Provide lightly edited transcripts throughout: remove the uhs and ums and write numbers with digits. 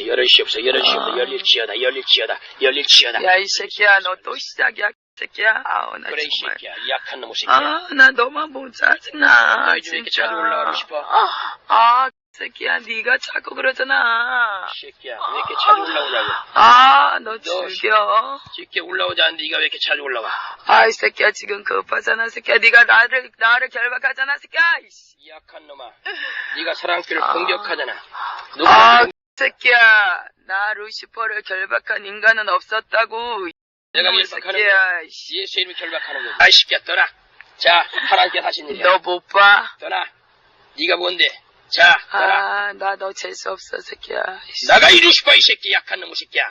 열일치여다. 야, 이 새끼야, 너 또 시작이야, 이 새끼야. 아우, 나 그래, 이 정말. 새끼야. 약한 놈의 새끼야. 나 너만 보면 짜증나. 너희 집에 이렇게 자주 올라가고 싶어? 이 새끼야, 네가 자꾸 그러잖아. 이 새끼야, 왜 이렇게 자주 올라오냐고. 너 즐겨. 쉽게 올라오지 않는데 네가 왜 이렇게 자주 올라가? 이 새끼야, 지금 급하잖아, 새끼야. 네가 나를 결박하잖아, 새끼야. 이 약한 놈아. 네가 사랑꾼을 공격하잖아. 이 새끼야, 나 루시퍼를 결박한 인간은 없었다고. 내가 결박하는 거야. 예수 이름이 결박하는 거야. 아이 새끼야, 떠나. 자, 하나님께 하신 일이야. 너 못 봐? 떠나. 네가 뭔데? 자, 떠나. 나 너 재수 없어, 새끼야. 나가 이 루시퍼 이 새끼, 약한 놈의 새끼야.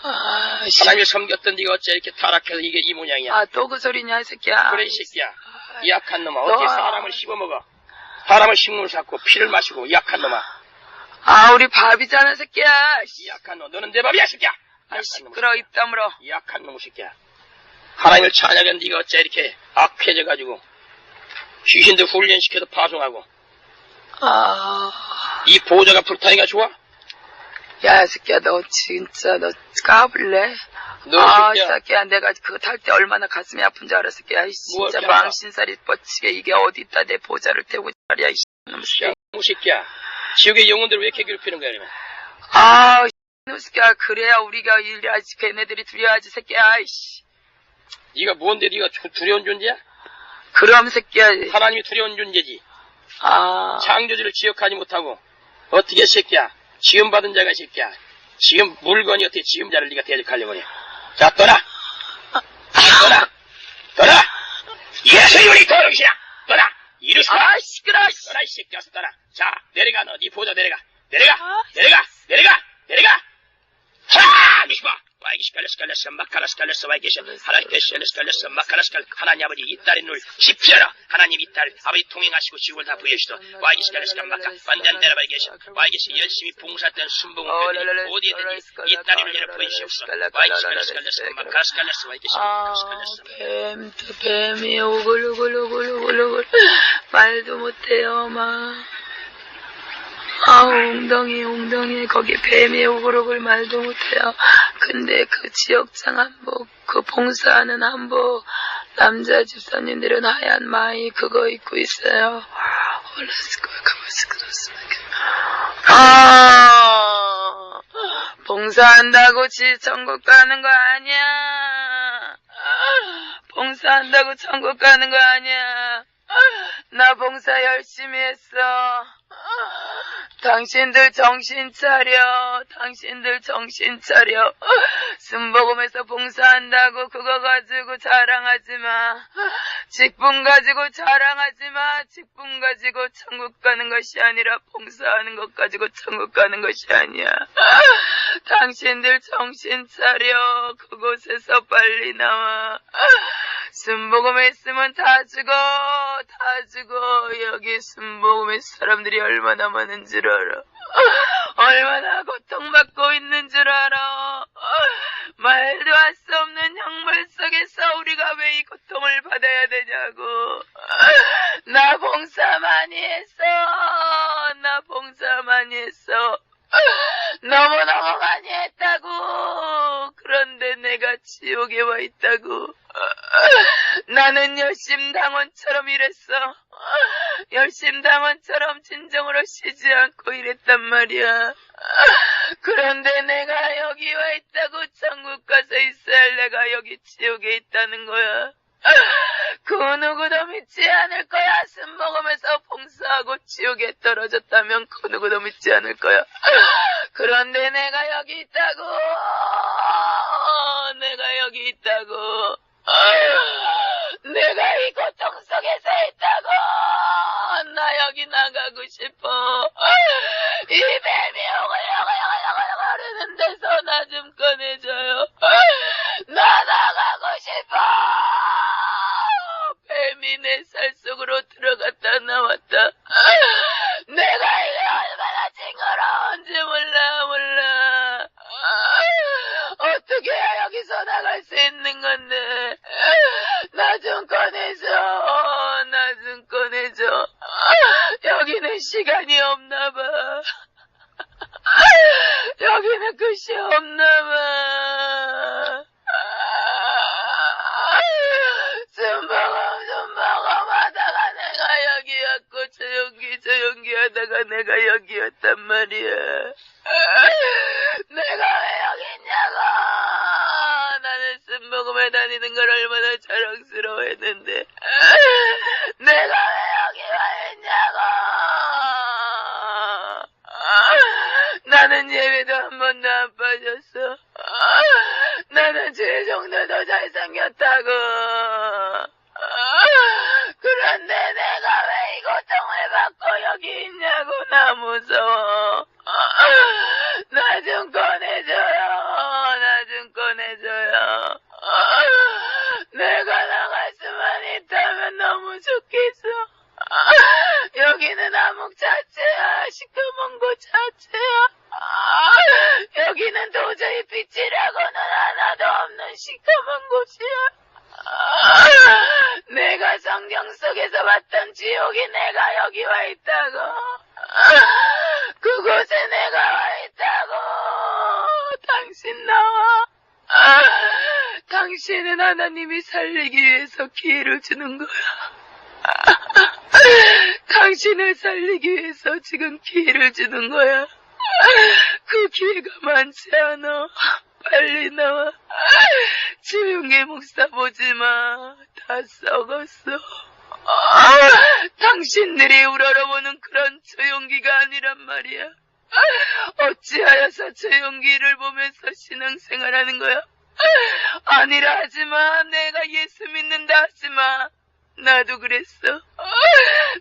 하나님을 섬겼던 네가 어째 이렇게 타락해서 이게 이 모양이야. 또 그 소리냐, 이 새끼야. 그래, 이 새끼야. 이 약한 놈아. 어떻게 사람을 씹어먹어? 사람을 식물 삭고 피를 마시고, 이 약한 놈아. 우리 밥이잖아, 새끼야. 이 약한 놈. 너는 내 밥이야, 새끼야. 시끄러, 입 다물어. 이 약한 놈의 새끼야. 하나님을 찬양한 네가 어째 이렇게 악해져가지고 귀신들 훈련시켜서 파송하고 이 보호자가 불타니까 좋아? 야, 새끼야, 너 진짜 너 까불래? 새끼야, 내가 그거 탈 때 얼마나 가슴이 아픈 줄 알아, 새끼야. 진짜 망신살이 뻗치게 이게 어디 있다 내 보호자를 태우고 말이야, 이 새끼야. 지옥의 영혼들을 왜 이렇게 괴롭히는 거야, 그러면? 새끼야, 그래야 우리가 일하지, 걔네들이 두려워하지, 새끼야, 이씨. 네가 뭔데 네가 두려운 존재야? 그럼, 새끼야. 하나님이 두려운 존재지. 창조주를 기억하지 못하고 어떻게 새끼야 지음받은 자가 새끼야 지금 물건이 어떻게 지음자를 네가 대적하려고 해. 자, 떠나. 예수 이름이 더러우시나. 떠나. 이루시라. 시끄러. 떠나, 이 새끼. 어서 떠나. 자, 내려가. 너 네 보자. 내려가. 하! 미시바. 와이기시칼레스칼레스 마카라스칼레스 와이기시 하나님께시칼레스칼레스 마카라스칼 하나님 아버지 이 딸의 눈을 십시하라. 하나님 이 딸 아버지 통행하시고 지옥을 다 부여시도 와이기시칼레스 마카 완전 내려봐 계시 와이기시 열심히 봉사했던 순봉은 어디에든지 이 딸을 열어 보이시옵소서. 와이기시칼레스 마카라스칼레스 와이기시 마카라스칼레스 뱀이 오글오글 말도 못해요 막. 웅덩이 거기 뱀이 오글오글 말도 못해요. 근데 그 지역장 한복, 그 봉사하는 한복 남자 집사님들은 하얀 마이 그거 입고 있어요. 올랐을 거야. 가만있어. 봉사한다고 천국 가는 거 아니야. 봉사한다고 천국 가는 거 아니야. 나 봉사 열심히 했어. 당신들 정신 차려. 순복음에서 봉사한다고 그거 가지고 자랑하지 마. 직분 가지고 자랑하지 마. 직분 가지고 천국 가는 것이 아니라 봉사하는 것 가지고 천국 가는 것이 아니야. 당신들 정신 차려. 그곳에서 빨리 나와. 순복음에 있으면 다 죽어. 여기 순복음의 사람들이 얼마나 많은 줄 알아. 얼마나 고통받고 있는 줄 알아. 말도 할 수 없는 형벌 속에서 우리가 왜 이 고통을 받아야 되냐고. 나 봉사 많이 했어. 너무너무 많이 했다고. 그런데 내가 지옥에 와 있다고. 나는 열심당원처럼 일했어. 열심당원처럼 진정으로 쉬지 않고 일했단 말이야. 그런데 내가 여기 와 있다고. 천국 가서 있어야 할 내가 여기 지옥에 있다는 거야. 그 누구도 믿지 않을 거야. 순복음에서 봉사하고 지옥에 떨어졌다면 그 누구도 믿지 않을 거야. 그런데 내가 여기 있다고. 내가 이 고통 속에서 있다고. 나 여기 나가고 싶어. 이 뱀이 오글오글오글오글오글는 데서 나 좀 꺼내줘요. 나 나가고 싶어. 뱀이 내 살 속으로 들어갔다 나왔다. 내가 이게 얼마나 징그러운지 몰라. 어떻게 해야 여기서 나갈 수 있는 건데. 나 좀 꺼내줘. 여기는 시간이 없나 봐. 상처가 내가 여기였단 말이야. 내가 왜 여기 있냐고. 나는 쓴모금에 다니는 걸 얼마나 자랑스러워했는데 내가 왜 여기 와 있냐고. 나는 예배도 한 번도 안 빠졌어. 나는 주의 종도도 잘생겼다고. 그런데 내가 왜 이 고통을 받고 여기 있냐고. 나 무서워. 나 좀 꺼내줘요. 나 좀 꺼내줘요. 내가 나갈 수만 있다면 너무 좋겠어. 여기는 암흑 자체야. 시커먼 곳 자체야. 여기는 도저히 빛이라고는 하나도 없는 시커먼 곳이야. 내가 성경 속에서 봤던 지옥이 내가 여기 와 있다고. 그곳에 내가 와 있다고. 당신 나와. 당신은 하나님이 살리기 위해서 기회를 주는 거야. 당신을 살리기 위해서 지금 기회를 주는 거야. 그 기회가 많지 않아. 빨리 나와. 지용기 목사 보지 마. 다 썩었어. 당신들이 우러러보는 그런 조용기가 아니란 말이야. 어찌하여서 조용기를 보면서 신앙생활하는 거야? 아니라 하지마. 내가 예수 믿는다 하지마. 나도 그랬어.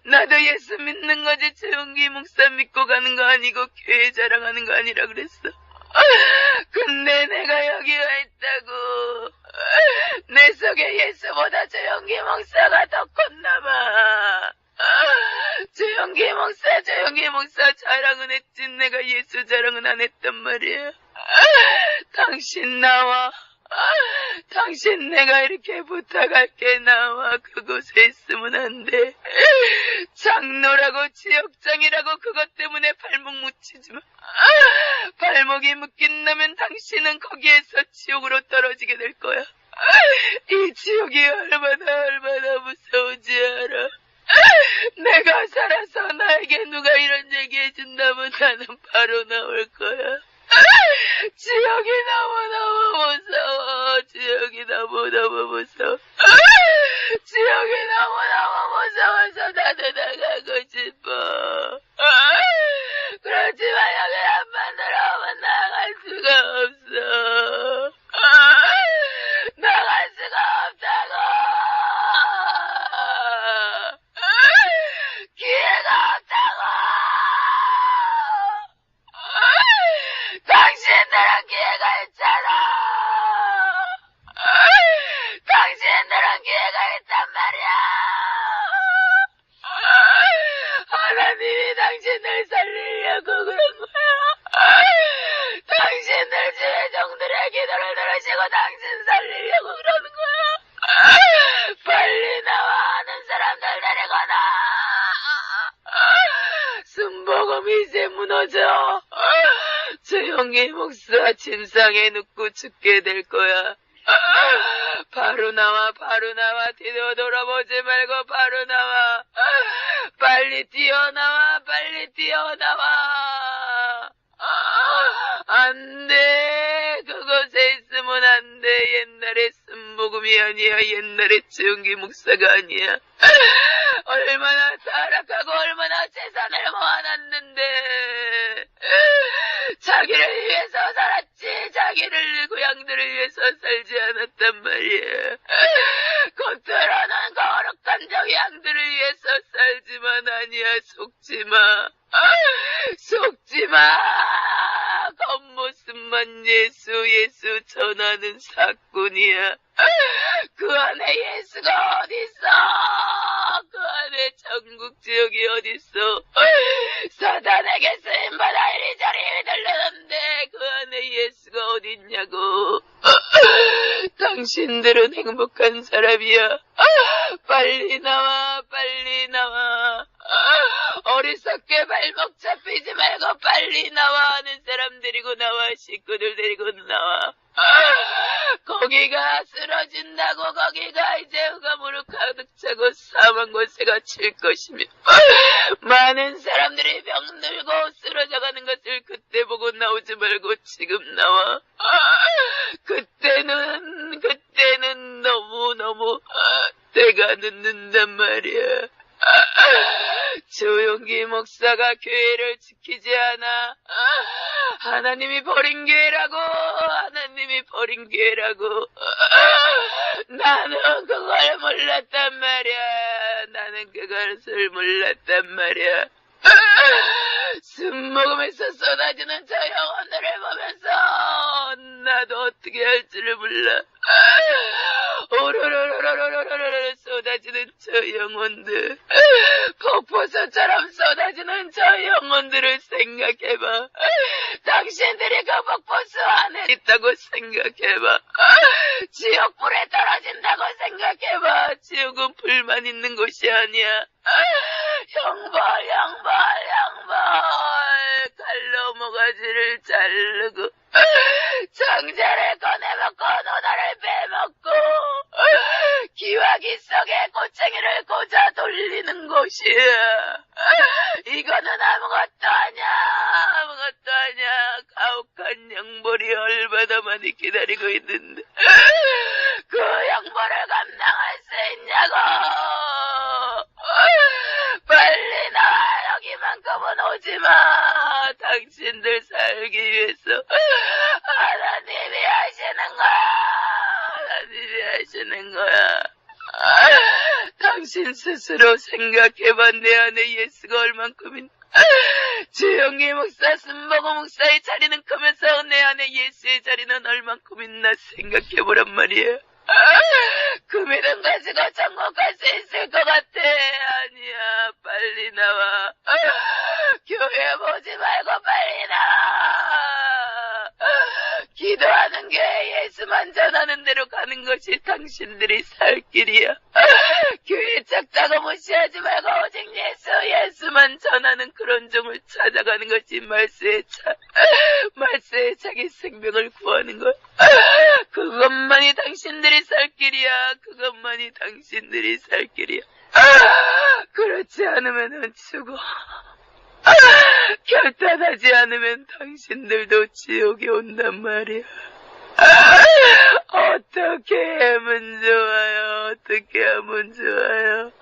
나도 예수 믿는 거지 조용기 목사 믿고 가는 거 아니고 교회 자랑하는 거 아니라 그랬어. 근데 내가 여기 와 있다고. 내 속에 예수보다 조용기 목사가 더 컸나봐. 조용기 목사 자랑은 했지 내가 예수 자랑은 안 했단 말이야. 당신 나와. 당신 내가 이렇게 부탁할게. 나와. 그곳에 있으면 안 돼. 장로라고 지역장이라고 그것 때문에 발목 묻히지 마. 발목이 묶인다면 당신은 거기에서 지옥으로 떨어지게 될 거야. 이 지옥이 얼마나 무서운지 알아. 내가 살아서 나에게 누가 이런 얘기 해준다면 나는 바로 나올 거야. 지옥이 너무너무 무서워. 지옥이 너무너무 무서워. 지옥이 너무너무 무서워서 나도 나가고 싶어. 그렇지만 여기 한 번 들어오면 나갈 수가 없어. 나갈 수가 없다고. 기회가 없다고. 당신들은 기회가 있잖아. 당신들은 기회가 있단 말이야. 하나님이 당신을 살리려고 그런 거야. 당신들 주의 종들의 기도를 들으시고 당신 살리려고 그러는 거야. 빨리 나와. 하는 사람들 데리거나. 순복음이 이제 무너져. 조용히 목사 침상에 눕고 죽게 될 거야. 바로 나와. 뒤도 돌아보지 말고 바로 나와. 빨리 뛰어나와. 안 돼. 그곳에 있으면 안 돼. 옛날에 순복음이 아니야. 옛날에 조용기 목사가 아니야. 얼마나 타락하고 얼마나 재산을 모아놨는데 자기를 위해서 살았지 자기를 고향들을 위해서 살지 않았단 말이야. 겉으로는 거룩한 저 양들을 위해서 살지만 아니야. 속지마. 겉모습만 예수 전하는 사꾼이야. 그 안에 예수가 어딨어. 그 안에 천국 지옥이 어딨어. 사단에게 쓰임받아 이리저리 휘둘르는데 그 안에 예수가 어딨냐고. 당신들은 행복한 사람이야. 빨리 나와. 어리석게 발목 잡히지 말고 빨리 나와. 하는 사람 데리고 나와. 식구들 데리고 나와. 거기가 쓰러진다고 거기가 이제 흑암으로 가득 차고 사망 권세가 칠 것이며 많은 사람들이 병들고 쓰러져가는 것을 그때 보고 나오지 말고 지금 나와. 그때는 너무너무 때가 늦는단 말이야. 조용기 목사가 교회를 지키지 않아. 하나님이 버린 교회라고. 나는 그걸 몰랐단 말이야. 술 먹으면서 쏟아지는 저 영혼들을 보면서 나도 어떻게 할지를 몰라. 오로로로로로로로로 쏟아지는 저 영혼들, 폭포수처럼 쏟아지는 저 영혼들을 생각해봐. 당신들이 그 폭포수 안에 있다고 생각해봐. 지옥불에 떨어진다고 생각해봐. 지옥은 불만 있는 곳이 아니야. 형벌. 칼로 모가지를 자르고 장자를 꺼내먹고 노다를 빼먹고 기와기 속에 꼬챙이를 꽂아 돌리는 곳이야. 이거는 아무것도 아니야. 가혹한 형벌이 얼마나 많이 기다리고 있는데 그 형벌을 감당할 수 있냐고. 빨리 나와. 여기만큼은 오지마. 당신들 살기 위해서 하나님이 하시는 거야. 당신 스스로 생각해봐. 내 안에 예수가 얼만큼인. 주영기 목사, 순복음 목사의 자리는 크면서 내 안에 예수의 자리는 얼만큼 있나 생각해보란 말이야. 그 믿음 가지고 천국 갈 수 있을 것 같아. 아니야, 빨리 나와. 교회 보지 말고 빨리 나와. 기도하는 게 예수만 전하는 대로 가는 것이 당신들이 살 길이야. 교회 작다고 무시하지 말고 오직 예수만 전하는 그런 종을 찾아가는 것이 말세의 자기 생명을 구하는 것. 그것만이 당신들이 살 길이야. 그렇지 않으면 죽어. 결단하지 않으면 당신들도 지옥에 온단 말이야. 어떻게 하면 좋아요.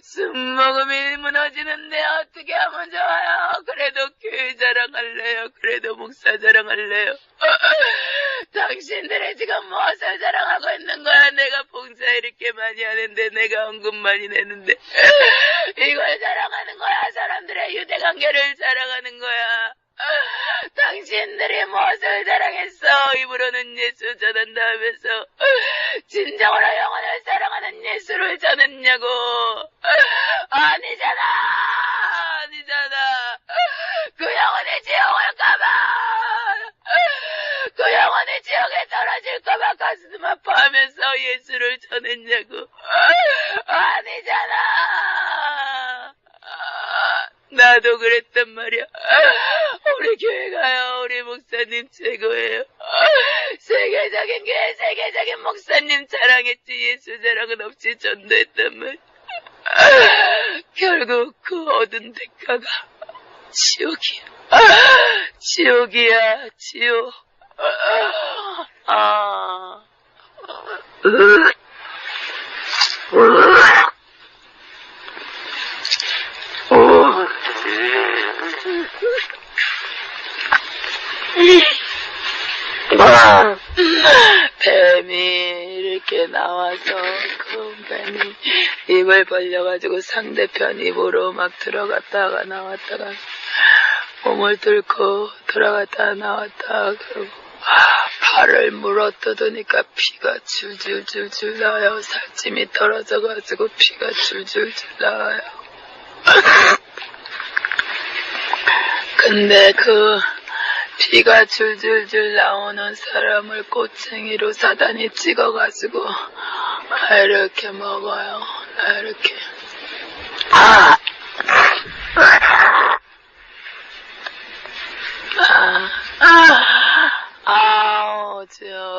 술먹음이 무너지는데 어떻게 하면 좋아요. 그래도 교회 자랑할래요. 그래도 목사 자랑할래요. 당신들이 지금 무엇을 자랑하고 있는 거야. 내가 봉사 이렇게 많이 하는데, 내가 헌금 많이 내는데 이걸 자랑하는 거야. 사람들의 유대관계를 자랑하는 거야. 당신들이 무엇을 자랑했어. 입으로는 예수 전한다 하면서 진정으로 영혼을 사랑하는 예수를 전했냐고. 아니잖아. 그 영혼이 지옥을 가봐. 그 영혼이 지옥에 떨어질까봐 가슴 아파하면서 예수를 전했냐고. 아니잖아. 나도 그랬단 말이야. 우리 교회 가요. 우리 목사님 최고예요. 세계적인 교회, 세계적인 목사님 자랑했지 예수 자랑은 없이 전도했단 말이야. 결국 그 얻은 대가가 지옥이야. 지옥. 뱀이 이렇게 나와서 그 뱀이 입을 벌려가지고 상대편 입으로 막 들어갔다가 나왔다가 몸을 뚫고 들어갔다가 나왔다가 그리고 발을 물어뜯으니까 피가 줄줄줄줄 나와요. 살찜이 떨어져가지고 피가 줄줄줄 나와요. 근데 그 피가 줄줄줄 나오는 사람을 꼬챙이로 사단이 찍어가지고 이렇게 먹어요. 이렇게.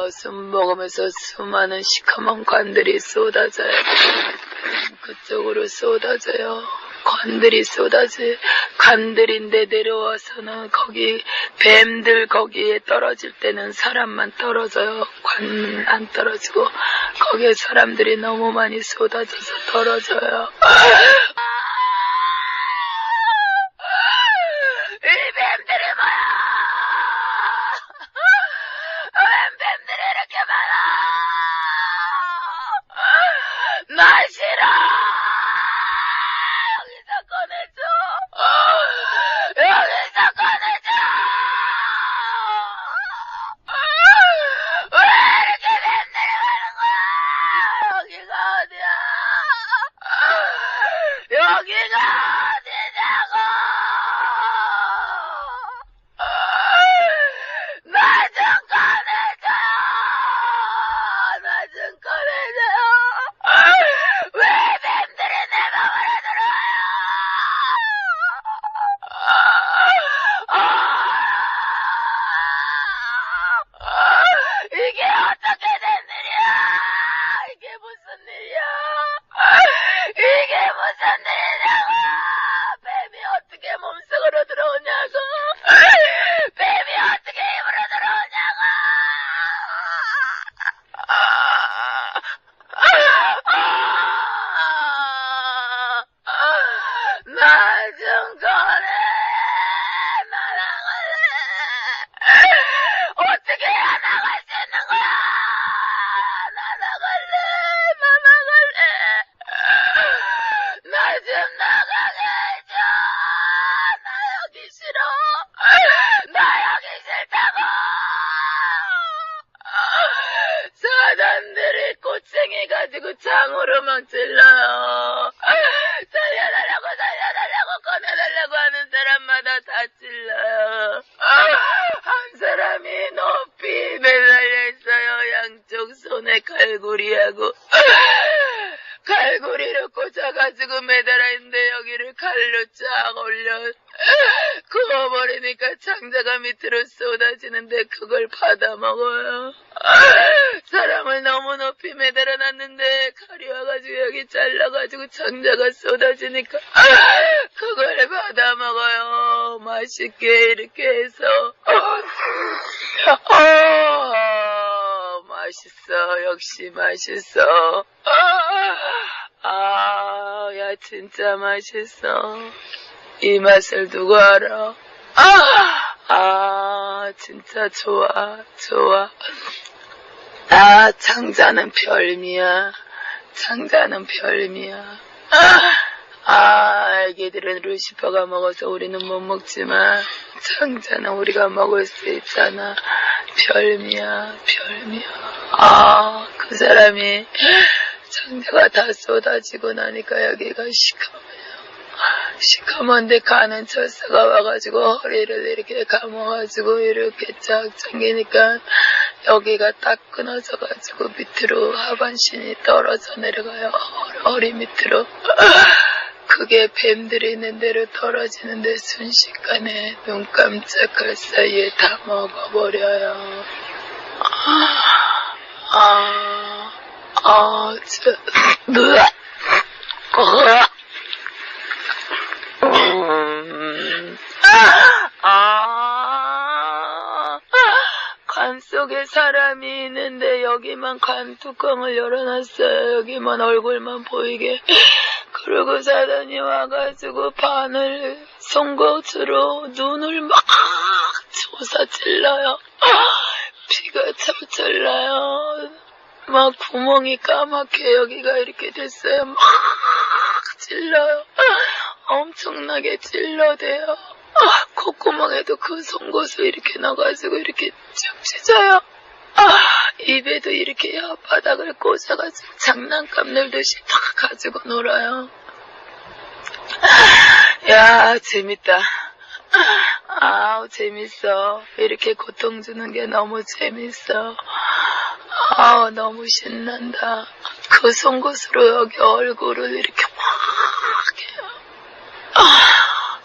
숨 먹으면서 수많은 시커먼 관들이 쏟아져요. 그쪽으로 쏟아져요. 관들이 관들인데 내려와서는 거기 뱀들 거기에 떨어질 때는 사람만 떨어져요. 관은 안 떨어지고 거기에 사람들이 너무 많이 쏟아져서 떨어져요. 이 뱀들이 뭐야? 웬 뱀들이 이렇게 많아? 나 싫어. 여기서 꺼내줘! 왜 이렇게 뱀들이 많은 거야? 여기가 어디야? 여기가 어디냐고! 나 좀 꺼내줘요! 나 좀 꺼내줘요! 왜 뱀들이 내 몸으로 들어와요? 이게 어떻게 된 일이야? 이게 무슨 일이야? 이게 무슨 일이냐고? 뱀이 어떻게 몸속으로 들어오냐고? 뱀이 어떻게 입으로 들어오냐고? 나 좀 꺼내. 나 나갈래. 어떻게 해야 나갈 수 있는 거야? 나 나갈래. 나 좀 나가게 해줘. 나 여기 싫어. 나 여기 싫다고. 사단들이 꼬챙이 가지고 창으로만 찔러요. 살려달라고 꺼내달라고 하는 사람마다 다 찔러요. 한 사람이 높이 매달려 있어요. 양쪽 손에 갈고리하고 갈고리를 꽂아가지고 매달아 있는데 여기를 칼로 쫙 올려 그어버리니까 창자가 밑으로 쏟아지는데 그걸 받아먹어요. 사람을 너무 높이 매달아 놨는데 칼이 와가지고 여기 잘라가지고 창자가 쏟아지니까 그걸 받아먹어요. 맛있게 이렇게 해서 맛있어. 역시 맛있어. 야 진짜 맛있어. 이 맛을 누가 알아? 진짜 좋아. 창자는 별미야. 애기들은 루시퍼가 먹어서 우리는 못 먹지만 창자는 우리가 먹을 수 있잖아. 별미야. 그 사람이 창자가 다 쏟아지고 나니까 여기가 시커먼데 가는 철사가 와가지고 허리를 이렇게 감아가지고 이렇게 쫙 당기니까 여기가 딱 끊어져가지고 밑으로 하반신이 떨어져 내려가요. 허리 밑으로. 그게 뱀들이 있는 대로 떨어지는데 순식간에 눈 깜짝할 사이에 다 먹어버려요. 관 속에 사람이 있는데 여기만 관 뚜껑을 열어놨어요. 여기만 얼굴만 보이게. 그리고 사단이 와가지고 바늘 송곳으로 눈을 막 조사찔러요. 피가 철철 나요. 막 구멍이 까맣게 여기가 이렇게 됐어요. 막 찔러요. 엄청나게 찔러대요. 콧구멍에도 그 송곳을 이렇게 넣어가지고 이렇게 쭉 찢어요. 입에도 이렇게 혓바닥을 꽂아가지고 장난감 놀듯이 탁 가지고 놀아요. 야, 재밌다. 재밌어. 이렇게 고통 주는 게 너무 재밌어. 너무 신난다. 그 송곳으로 여기 얼굴을 이렇게 막 해요.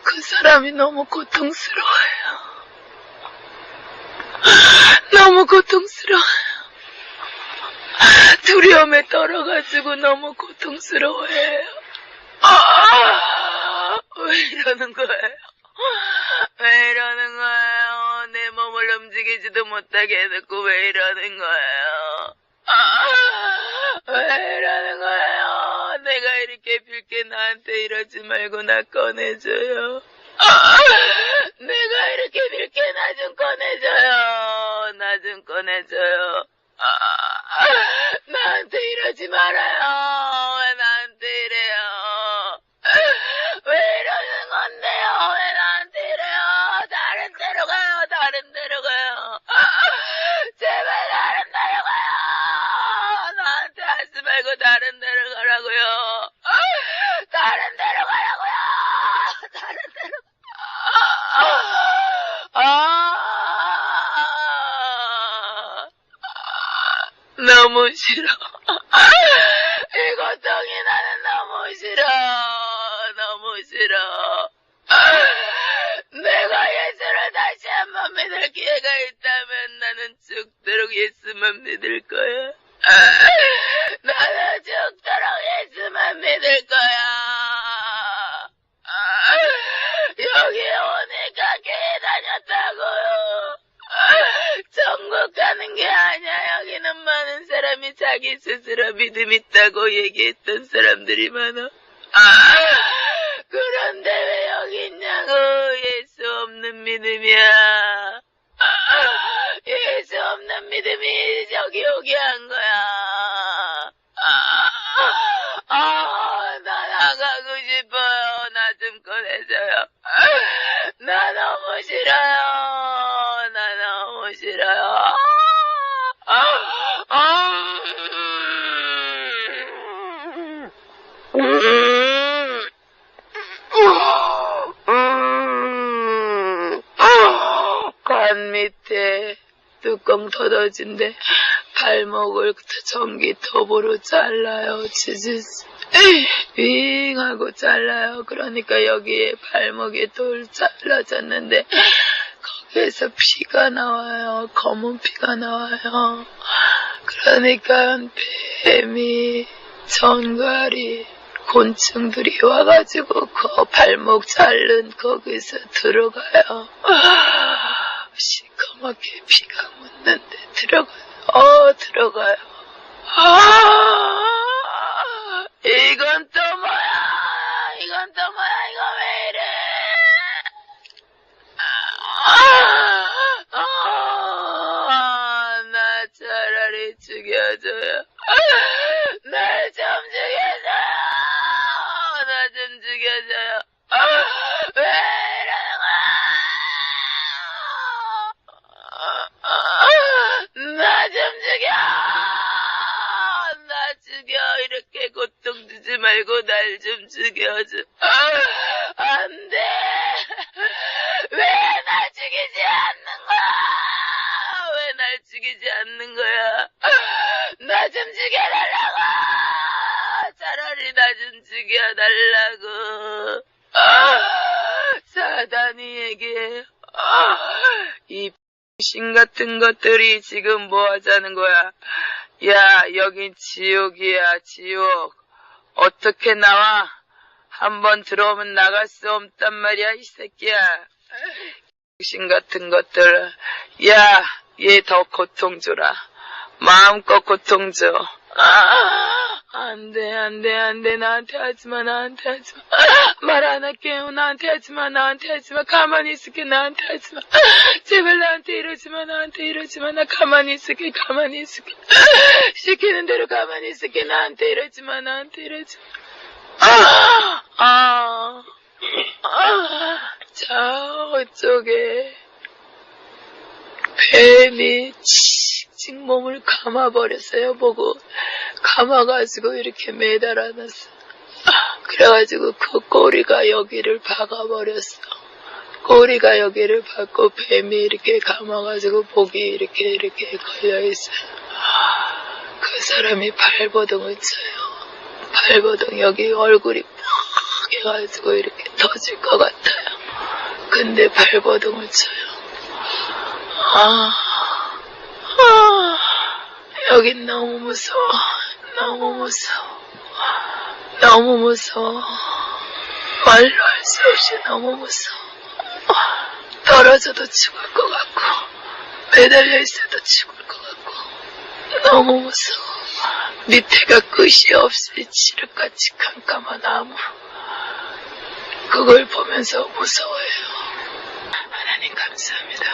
그 사람이 너무 고통스러워요. 너무 고통스러워요. 두려움에 떨어가지고 너무 고통스러워해요. 왜 이러는 거예요? 왜 이러는 거예요? 내 몸을 움직이지도 못하게 해놓고 왜 이러는 거예요? 왜 이러는 거예요? 내가 이렇게 빌게 나한테 이러지 말고 나 꺼내줘요. 내가 이렇게 빌게 나 좀 꺼내줘요. 나 좀 꺼내줘요. 나한테 이러지 말아요. 왜 나한테 이래요? 왜 이러는 건데요? 왜 나한테 이래요? 다른 데로 가요. 다른 데로 가요. 제발 다른 데로 가요. 나한테 하지 말고 다른 데로 가라고요. 다른 데로 가라고요. 다른 데로. 너무 싫어. 이 고통이 나는 너무 싫어. 너무 싫어. 내가 예수를 다시 한번 믿을 기회가 있다면 나는 죽도록 예수만 믿을 거야. 나는 죽도록 예수만 믿을 거야. 여기 오니까 교회 다녔다고요. 천국 가는 게 아니야. 여기는 많은 사람이 자기 스스로 믿음 있다고 얘기했던 사람들이 많아. 그런데 왜 여기 있냐고. 예수 없는 믿음이야. 예수 없는 믿음이 여기 오게 한 거야. 나 나가고 싶어요. 나 좀 꺼내줘요. 나 너무 싫어요. 나 너무 싫어요. 간 밑에 뚜껑 닫아진데 발목을 전기톱으로 잘라요. 윙 하고 잘라요. 그러니까 여기에 발목에 돌 잘라졌는데 거기에서 피가 나와요. 검은 피가 나와요. 그러니까 뱀이, 전갈이, 곤충들이 와가지고 그 발목 자른 거기서 들어가요. 시커멓게 피가 묻는데 들어가요. 들어가요. 이건 또 뭐야? 이건 또 뭐야? 이거 왜 이래? 나 차라리 죽여줘요. 날 좀 죽여줘요. 나 좀 죽여줘요. 왜 이러는 거야? 나 좀 죽여. 나 죽여. 이렇게 고통 주지 말고 날 좀 죽여줘. 안 돼. 왜 날 죽이지 않는 거야? 왜 날 죽이지 않는 거야? 나 좀 죽여달라고. 차라리 나 좀 죽여달라고. 사단이 얘기해. 이 신 같은 것들이 지금 뭐 하자는 거야? 야, 여긴 지옥이야, 지옥. 어떻게 나와? 한번 들어오면 나갈 수 없단 말이야, 이 새끼야. 신 같은 것들. 야, 얘 더 고통 줘라. 마음껏 고통 줘. 안 돼. 나한테 하지 마. 말 안 할게요. 나한테 하지 마. 가만히 있을게. 나한테 하지 마. 제발 나한테 이러지 마. 나 가만히 있을게. 시키는 대로 가만히 있을게. 나한테 이러지 마. 저쪽에 뱀이 칙칙 몸을 감아버렸어요. 보고 감아가지고 이렇게 매달아놨어. 그래가지고 그 꼬리가 여기를 박아버렸어. 꼬리가 여기를 박고 뱀이 이렇게 감아가지고 목이 이렇게 걸려있어요. 그 사람이 발버둥을 쳐요. 발버둥 여기 얼굴이 팍 해가지고 이렇게 터질 것 같아요. 근데 발버둥을 쳐요. 여긴 너무 무서워. 너무 무서워. 너무 무서워. 말로 할 수 없이 너무 무서워. 떨어져도 죽을 것 같고, 매달려 있어도 죽을 것 같고, 너무 무서워. 밑에가 끝이 없이 지륵같이 캄캄한 나무. 그걸 보면서 무서워요. 하나님 감사합니다.